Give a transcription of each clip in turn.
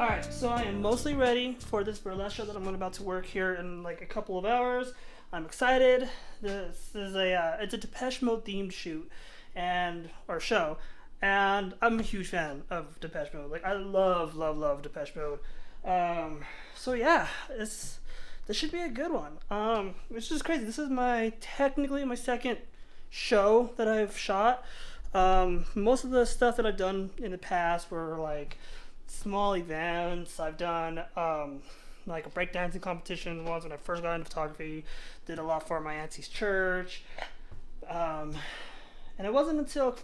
Alright, so I am mostly ready for this burlesque show that I'm about to work here in like a couple of hours. I'm excited. This is it's a Depeche Mode themed shoot or show, and I'm a huge fan of Depeche Mode. Like I love Depeche Mode. So yeah, this should be a good one. It's just crazy. This is technically my second show that I've shot. Most of the stuff that I've done in the past were like small events. I've done like a breakdancing competition once when I first got into photography. Did a lot for my auntie's church. And it wasn't until a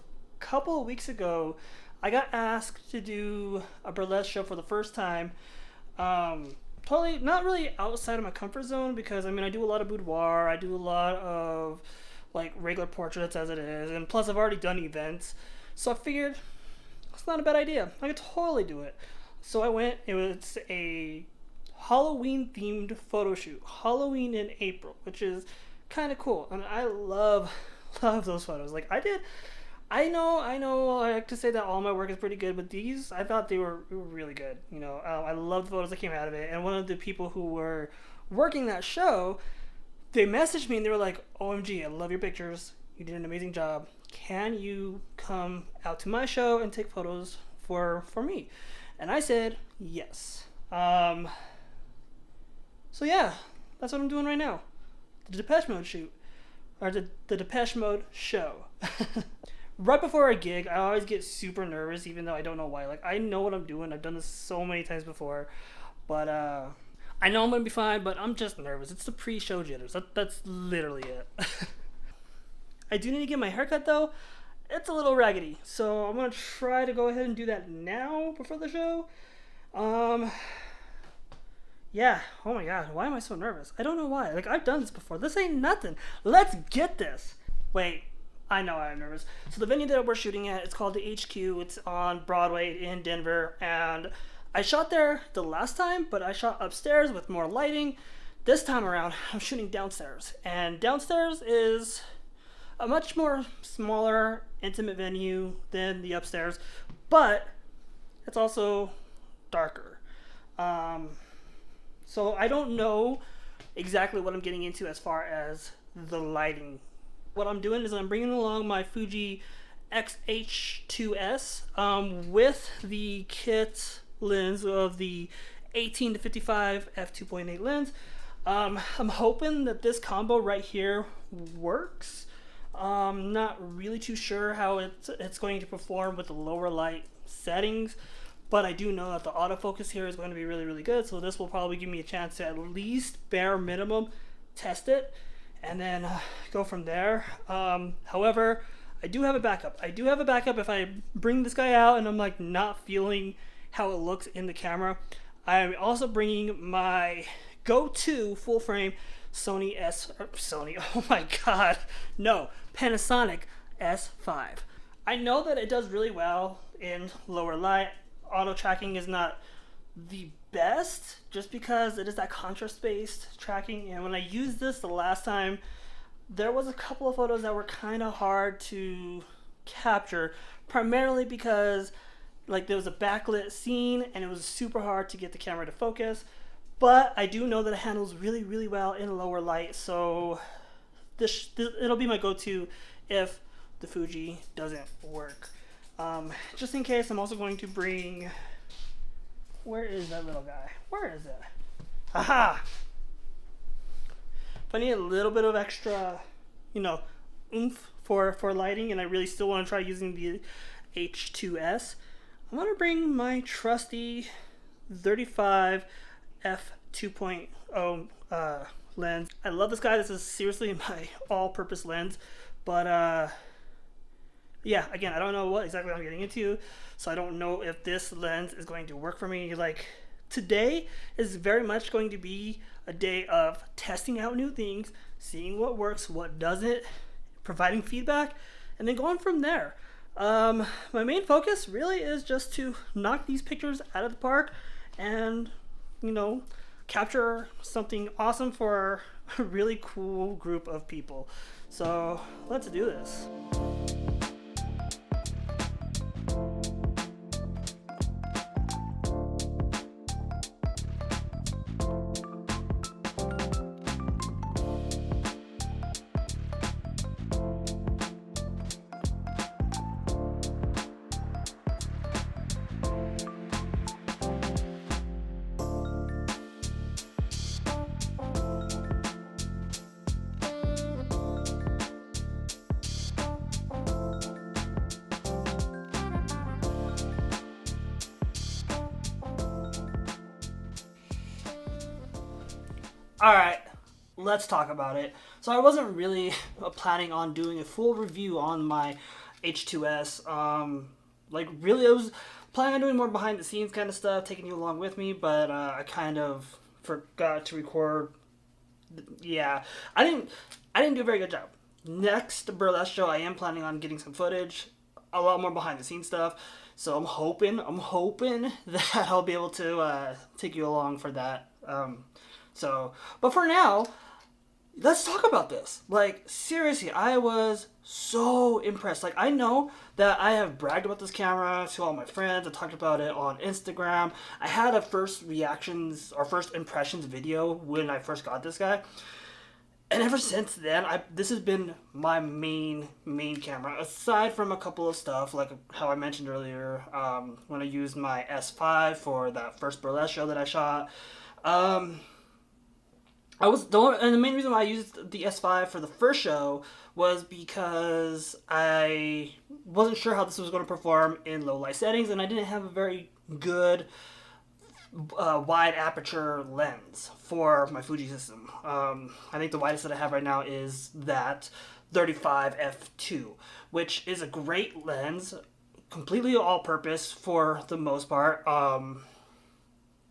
couple of weeks ago I got asked to do a burlesque show for the first time. Totally not really outside of my comfort zone because I mean I do a lot of boudoir, I do a lot of like regular portraits as it is, and plus I've already done events, so I figured it's not a bad idea. I could totally do it. So I went. It was a Halloween themed photo shoot. Halloween in April, which is kind of cool, and I love those photos. Like I know. I like to say that all my work is pretty good, but these I thought they were really good. You know, I love the photos that came out of it. And one of the people who were working that show, they messaged me and they were like, "OMG, I love your pictures. You did an amazing job. Can you come out to my show and take photos for me?" And I said yes. So yeah, that's what I'm doing right now. The Depeche Mode shoot, or the Depeche Mode show. Right before a gig, I always get super nervous, even though I don't know why. Like I know what I'm doing. I've done this so many times before, but I know I'm gonna be fine. But I'm just nervous. It's the pre-show jitters. That's literally it. I do need to get my haircut though. It's a little raggedy, so I'm gonna try to go ahead and do that now before the show. Yeah. Oh my god, why am I so nervous? I don't know why. Like I've done this before. This ain't nothing. Let's get this. Wait, I know I'm nervous. So the venue that we're shooting at, it's called the HQ. It's on Broadway in Denver, and I shot there the last time, but I shot upstairs with more lighting. This time around, I'm shooting downstairs, and downstairs is a much more smaller, intimate venue than the upstairs, but it's also darker. So I don't know exactly what I'm getting into as far as the lighting. What I'm doing is I'm bringing along my Fuji X-H2s with the kit lens of the 18 to 55 f2.8 lens. I'm hoping that this combo right here works. Not really too sure how it's going to perform with the lower light settings, but I do know that the autofocus here is going to be really good, so this will probably give me a chance to at least bare minimum test it and then go from there. However, I do have a backup. If I bring this guy out and I'm like not feeling how it looks in the camera. I'm also bringing my go-to full frame Panasonic S5. I know that it does really well in lower light. Auto tracking is not the best just because it is that contrast based tracking, and when I used this the last time, there was a couple of photos that were kind of hard to capture, primarily because like there was a backlit scene and it was super hard to get the camera to focus. But I do know that it handles really well in lower light, so this it'll be my go-to if the Fuji doesn't work. Just in case, I'm also going to bring... Where is that little guy? Where is it? Aha! If I need a little bit of extra, oomph for lighting, and I really still want to try using the H2s, I'm going to bring my trusty 35 f2.0 lens. I love this guy. This is seriously my all-purpose lens, but yeah, again, I don't know what exactly I'm getting into, so I don't know if this lens is going to work for me. Like, today is very much going to be a day of testing out new things, seeing what works, what doesn't, providing feedback, and then going from there. My main focus really is just to knock these pictures out of the park and, capture something awesome for a really cool group of people. So let's do this. Alright, let's talk about it. So I wasn't really planning on doing a full review on my H2S. Like really I was planning on doing more behind the scenes kind of stuff, taking you along with me, but I kind of forgot to record. Yeah, I didn't do a very good job. Next burlesque show I am planning on getting some footage, a lot more behind the scenes stuff. So I'm hoping that I'll be able to take you along for that. But for now, let's talk about this. Like, seriously, I was so impressed. Like, I know that I have bragged about this camera to all my friends. I talked about it on Instagram. I had a first reactions or first impressions video when I first got this guy. And ever since then, this has been my main camera. Aside from a couple of stuff, like how I mentioned earlier, when I used my S5 for that first burlesque show that I shot. And the main reason why I used the S5 for the first show was because I wasn't sure how this was going to perform in low light settings, and I didn't have a very good wide aperture lens for my Fuji system. I think the widest that I have right now is that 35 f2, which is a great lens, completely all-purpose for the most part.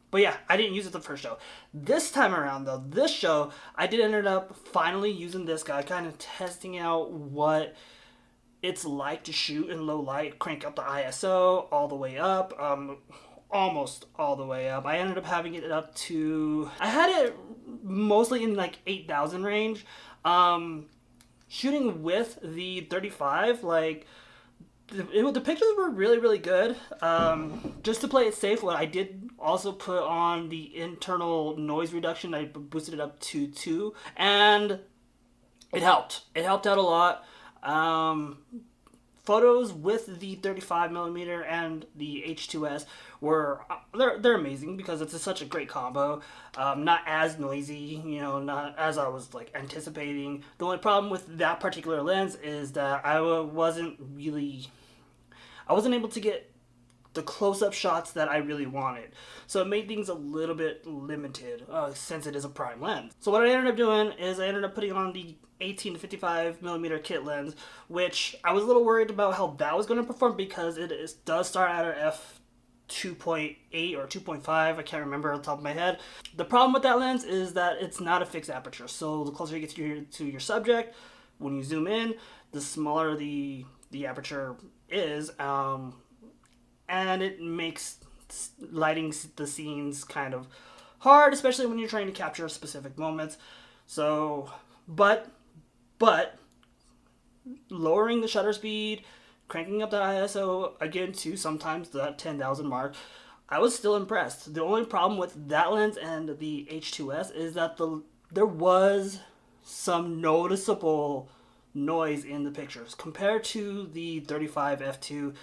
But yeah, I didn't use it the first show. This time around, though, this show, I did end up finally using this guy, kind of testing out what it's like to shoot in low light, crank up the ISO all the way up, almost all the way up. I ended up having it up to, I had it mostly in like 8,000 range. Shooting with the 35, like, the pictures were really good. Just to play it safe, what I did also put on the internal noise reduction. I boosted it up to 2, and it helped. It helped out a lot. Photos with the 35mm and the H2S were they're amazing because it's such a great combo. Not as noisy, you know, not as I was like anticipating. The only problem with that particular lens is that I wasn't able to get the close-up shots that I really wanted. So it made things a little bit limited since it is a prime lens. So what I ended up doing is I ended up putting on the 18 to 55mm kit lens, which I was a little worried about how that was going to perform because does start at an f2.8 or 2.5, I can't remember on the top of my head. The problem with that lens is that it's not a fixed aperture, so the closer you get to your subject, when you zoom in, the smaller the aperture is, and it makes lighting the scenes kind of hard, especially when you're trying to capture specific moments. So, but lowering the shutter speed, cranking up the ISO again to sometimes that 10,000 mark, I was still impressed. The only problem with that lens and the H2S is that there was some noticeable noise in the pictures compared to the 35 f2.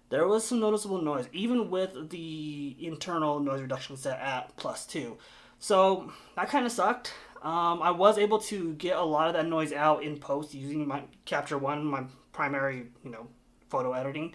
There was some noticeable noise, even with the internal noise reduction set at +2. So that kind of sucked. I was able to get a lot of that noise out in post using my Capture One, my primary, photo editing,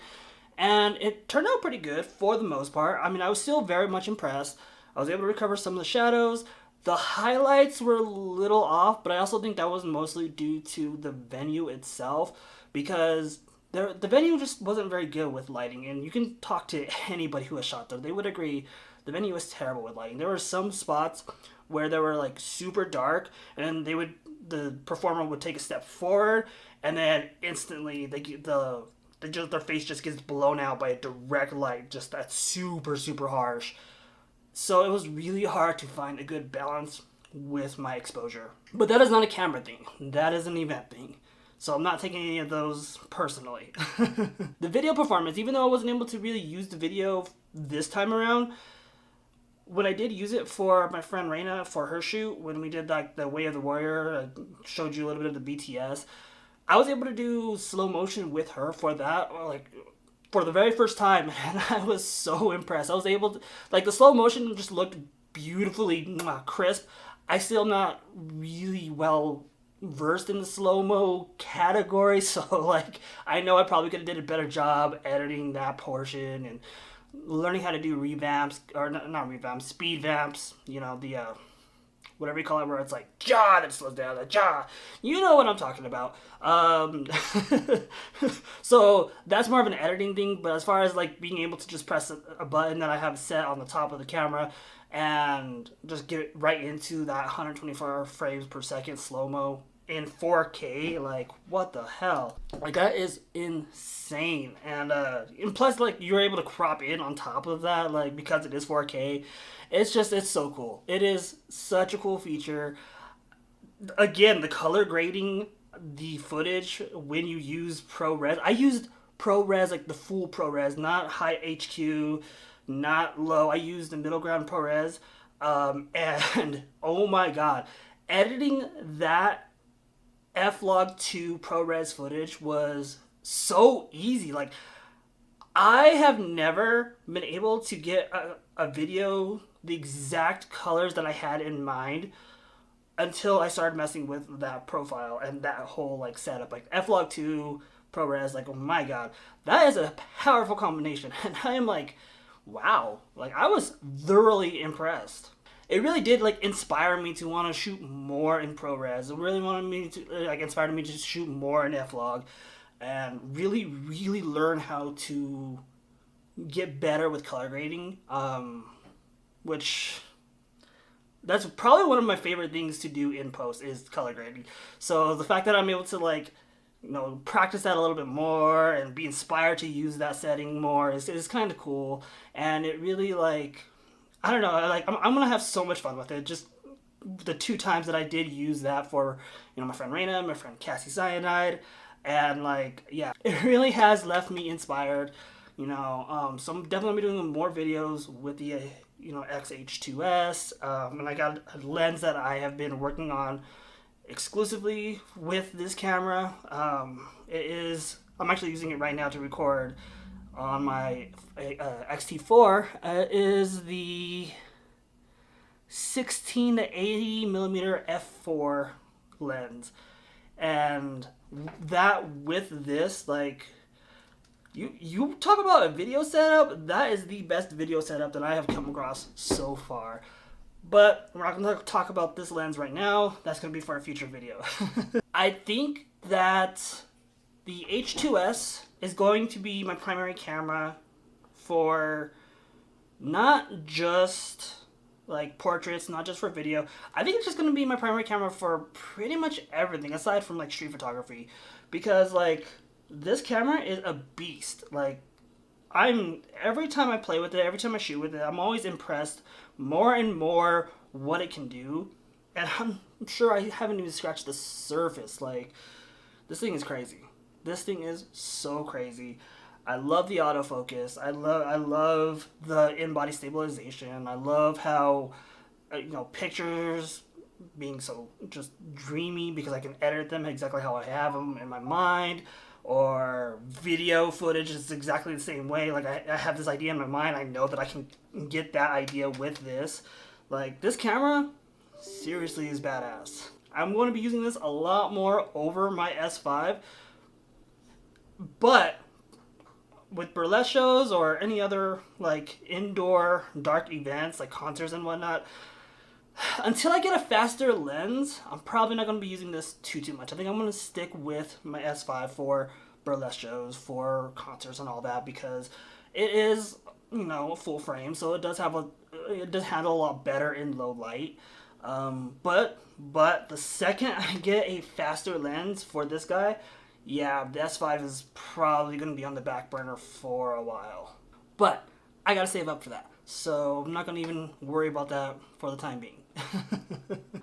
and it turned out pretty good for the most part. I mean, I was still very much impressed. I was able to recover some of the shadows. The highlights were a little off, but I also think that was mostly due to the venue itself, because the venue just wasn't very good with lighting, and you can talk to anybody who has shot there. They would agree the venue was terrible with lighting. There were some spots where they were like super dark, and the performer would take a step forward, and then instantly their face just gets blown out by a direct light, just that's super harsh. So it was really hard to find a good balance with my exposure. But that is not a camera thing. That is an event thing. So I'm not taking any of those personally. The video performance, even though I wasn't able to really use the video this time around, when I did use it for my friend Reina for her shoot, when we did like the Way of the Warrior, I showed you a little bit of the BTS, I was able to do slow motion with her for that, like for the very first time, and I was so impressed. I was able to, like, the slow motion just looked beautifully crisp. I still not really well versed in the slow-mo category, so like I know I probably could have did a better job editing that portion and learning how to do revamps, or not revamps, speed vamps, the whatever you call it, where it's like jaw that slows down, the jaw. You know what I'm talking about. So that's more of an editing thing. But as far as like being able to just press a button that I have set on the top of the camera and just get right into that 124 frames per second slow-mo in 4K, like what the hell, like that is insane. And plus like you're able to crop in on top of that, like because it is 4K. It's so cool. It is such a cool feature. Again, the color grading the footage when you use ProRes. I used ProRes, like the full ProRes, not high HQ, not low. I used the middle ground ProRes, and oh my god, editing that F-Log2 ProRes footage was so easy. Like, I have never been able to get a video the exact colors that I had in mind until I started messing with that profile and that whole like setup. Like F-Log2 ProRes, like oh my god, that is a powerful combination. And I am like, wow, like I was thoroughly impressed. It really did like inspire me to want to shoot more in ProRes. It really wanted me to like inspired me to shoot more in F-Log and really learn how to get better with color grading. Which that's probably one of my favorite things to do in post is color grading. So the fact that I'm able to like, you know, practice that a little bit more and be inspired to use that setting more is kind of cool. And it really like, I don't know, like I'm gonna have so much fun with it. Just the 2 times that I did use that for, you know, my friend Raina, my friend Cassie Cyanide, and like yeah, it really has left me inspired. You know, so I'm definitely doing more videos with the you know X-H2s, and I got a lens that I have been working on exclusively with this camera. I'm actually using it right now to record on my X-T4. Is the 16 to 80 millimeter f4 lens, and that with this, like, you talk about a video setup, that is the best video setup that I have come across so far. But we're not going to talk about this lens right now. That's going to be for a future video. I think that the H2S is going to be my primary camera for not just like portraits, not just for video. I think it's just going to be my primary camera for pretty much everything aside from like street photography, because like this camera is a beast. Like every time I play with it, every time I shoot with it, I'm always impressed more and more what it can do. And I'm sure I haven't even scratched the surface. Like, this thing is crazy. This thing is so crazy. I love the autofocus. I love the in-body stabilization. I love how, you know, pictures being so just dreamy because I can edit them exactly how I have them in my mind. Or video footage is exactly the same way. Like I have this idea in my mind. I know that I can get that idea with this. Like this camera seriously is badass. I'm going to be using this a lot more over my S5. But with burlesque shows or any other like indoor dark events like concerts and whatnot, until I get a faster lens, I'm probably not going to be using this too much. I think I'm going to stick with my S5 for burlesque shows, for concerts and all that, because it is, you know, a full frame, so it does handle a lot better in low light. But the second I get a faster lens for this guy, yeah, the S5 is probably going to be on the back burner for a while. But I got to save up for that, so I'm not going to even worry about that for the time being.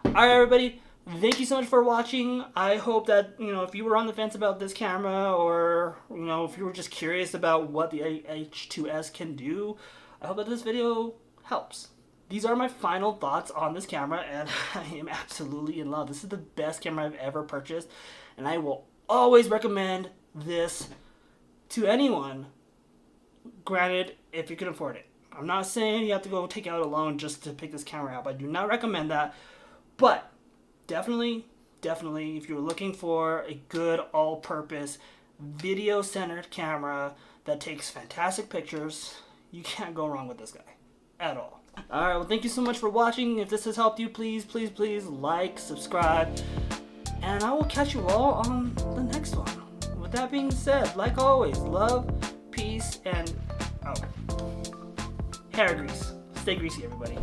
Alright everybody, thank you so much for watching. I hope that, you know, if you were on the fence about this camera, or, you know, if you were just curious about what the H2S can do, I hope that this video helps. These are my final thoughts on this camera, and I am absolutely in love. This is the best camera I've ever purchased, and I will always recommend this to anyone, granted, if you can afford it. I'm not saying you have to go take out a loan just to pick this camera up. I do not recommend that. But definitely, if you're looking for a good all-purpose video-centered camera that takes fantastic pictures, you can't go wrong with this guy at all. Alright, well, thank you so much for watching. If this has helped you, please like, subscribe, and I will catch you all on the next one. With that being said, like always, love, peace, and hair grease. Stay greasy, everybody.